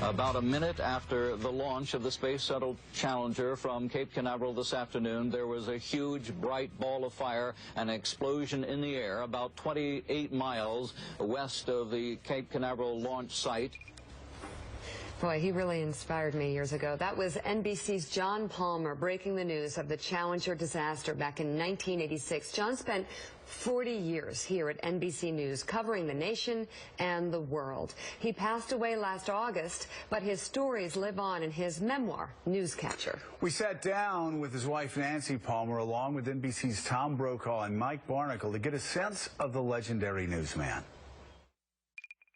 About a minute after the launch of the Space Shuttle Challenger from Cape Canaveral this afternoon, there was a huge, bright ball of fire, an explosion in the air about 28 miles west of the Cape Canaveral launch site. Boy, he really inspired me years ago. That was NBC's John Palmer breaking the news of the Challenger disaster back in 1986. John spent 40 years here at NBC News covering the nation and the world. He passed away last August, but his stories live on in his memoir, Newscatcher. We sat down with his wife, Nancy Palmer, along with NBC's Tom Brokaw and Mike Barnicle to get a sense of the legendary newsman.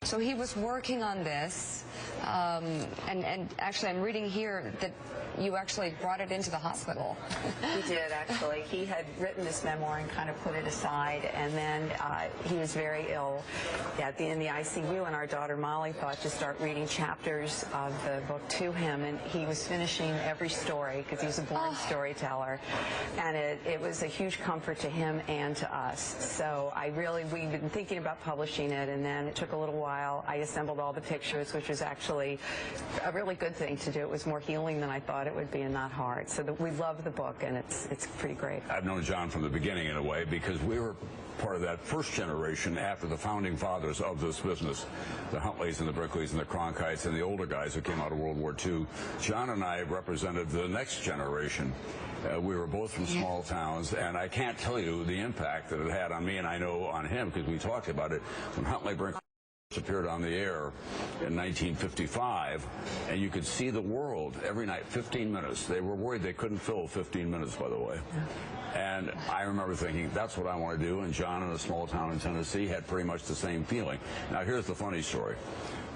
So he was working on this, and actually I'm reading here that you actually brought it into the hospital. He did, actually. He had written this memoir and kind of put it aside, and then he was very ill in the ICU, and our daughter Molly thought to start reading chapters of the book to him, and he was finishing every story because he was a born storyteller, and it was a huge comfort to him and to us. So we've been thinking about publishing it, and then it took a little while. I assembled all the pictures, which was actually a really good thing to do. It was more healing than I thought it would be and not hard. So we love the book, and it's pretty great. I've known John from the beginning in a way because we were part of that first generation after the founding fathers of this business, the Huntleys and the Brickleys and the Cronkites and the older guys who came out of World War II. John and I represented the next generation. We were both from small towns, and I can't tell you the impact that it had on me, and I know on him because we talked about it. When Huntley Brinkley appeared on the air in 1955, and you could see the world every night, 15 minutes. They were worried they couldn't fill 15 minutes, by the way. And I remember thinking, that's what I want to do, and John in a small town in Tennessee had pretty much the same feeling. Now, here's the funny story.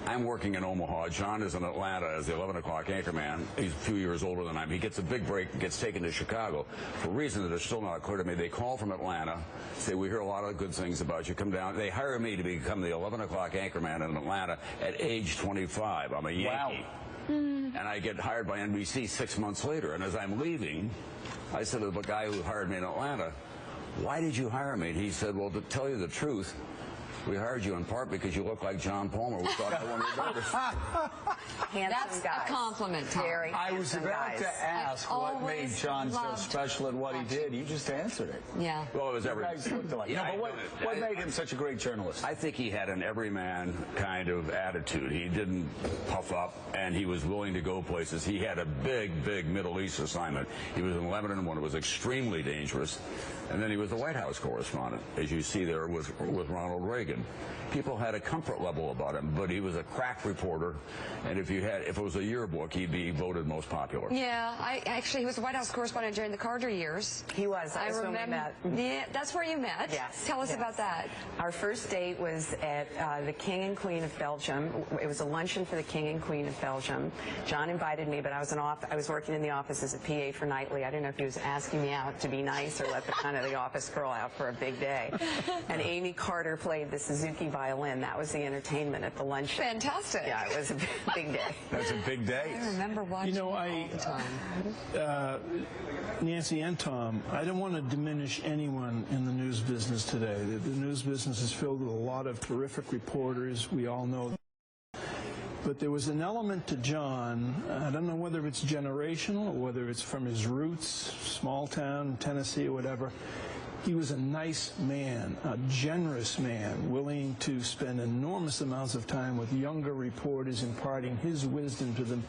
I'm working in Omaha. John is in Atlanta as the 11 o'clock anchorman. He's a few years older than I am. He gets a big break and gets taken to Chicago. For a reason that is still not clear to me, they call from Atlanta, say, we hear a lot of good things about you. Come down. They hire me to become the 11 o'clock anchorman in Atlanta at age 25. I'm a Yankee. Wow. And I get hired by NBC 6 months later. And as I'm leaving, I said to the guy who hired me in Atlanta, why did you hire me? And he said, well, to tell you the truth, we hired you in part because you look like John Palmer. We thought that one of your daughters. That's a compliment, Tom. I was about to ask what made John so special at what he did. You just answered it. Yeah. Well, it was everything. But what made him such a great journalist? I think he had an everyman kind of attitude. He didn't puff up, and he was willing to go places. He had a big, big Middle East assignment. He was in Lebanon when it was extremely dangerous, and then he was the White House correspondent, as you see there with Ronald Reagan. People had a comfort level about him, but he was a crack reporter, and if it was a yearbook, he'd be voted most popular. Yeah, he was the White House correspondent during the Carter years. He was. I remember. When we met. Yeah, that's where you met. Yes. Tell us about that. Our first date was at the King and Queen of Belgium. It was a luncheon for the King and Queen of Belgium. John invited me, but I was working in the office as a PA for Knightley. I didn't know if he was asking me out to be nice or let the office girl out for a big day. And Amy Carter played the Suzuki violin. That was the entertainment at the luncheon. Fantastic. Yeah, it was a big day. That's a big day. I remember watching all the time. Nancy and Tom, I don't want to diminish anyone in the news business today. The news business is filled with a lot of terrific reporters. We all know that. But there was an element to John, I don't know whether it's generational or whether it's from his roots, small town, Tennessee or whatever. He was a nice man, a generous man, willing to spend enormous amounts of time with younger reporters, imparting his wisdom to them.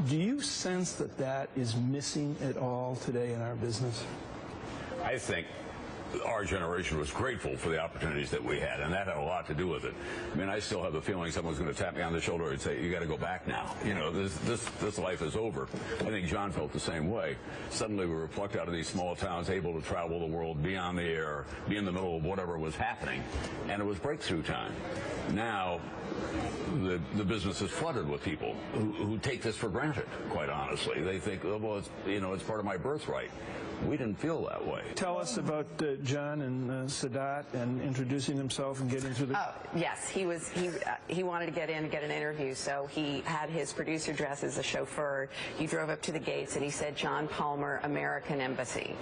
Do you sense that that is missing at all today in our business? I think our generation was grateful for the opportunities that we had, and that had a lot to do with it. I mean, I still have the feeling someone's going to tap me on the shoulder and say, you got to go back now. You know, this life is over. I think John felt the same way. Suddenly we were plucked out of these small towns, able to travel the world, be on the air, be in the middle of whatever was happening, and it was breakthrough time. Now, the business is flooded with people who take this for granted, quite honestly. They think, oh, well, it's part of my birthright. We didn't feel that way. Tell us about John and Sadat and introducing himself and getting through the... Oh, yes. He wanted to get in and get an interview, so he had his producer dress as a chauffeur. He drove up to the gates and he said, "John Palmer, American Embassy."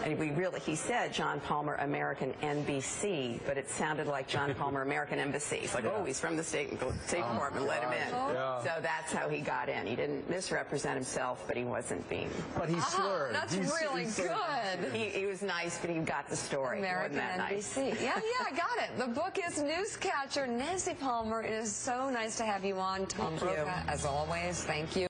And he said John Palmer, American NBC, but it sounded like John Palmer, American Embassy. It's like, oh, he's from the State Department, let him in. Yeah. So that's how he got in. He didn't misrepresent himself, but he wasn't being. But he slurred. That's really good. He was nice, but he got the story. American NBC. Nice? Yeah, I got it. The book is Newscatcher. Nancy Palmer, it is so nice to have you on. Tom Brokaw, as always, thank you.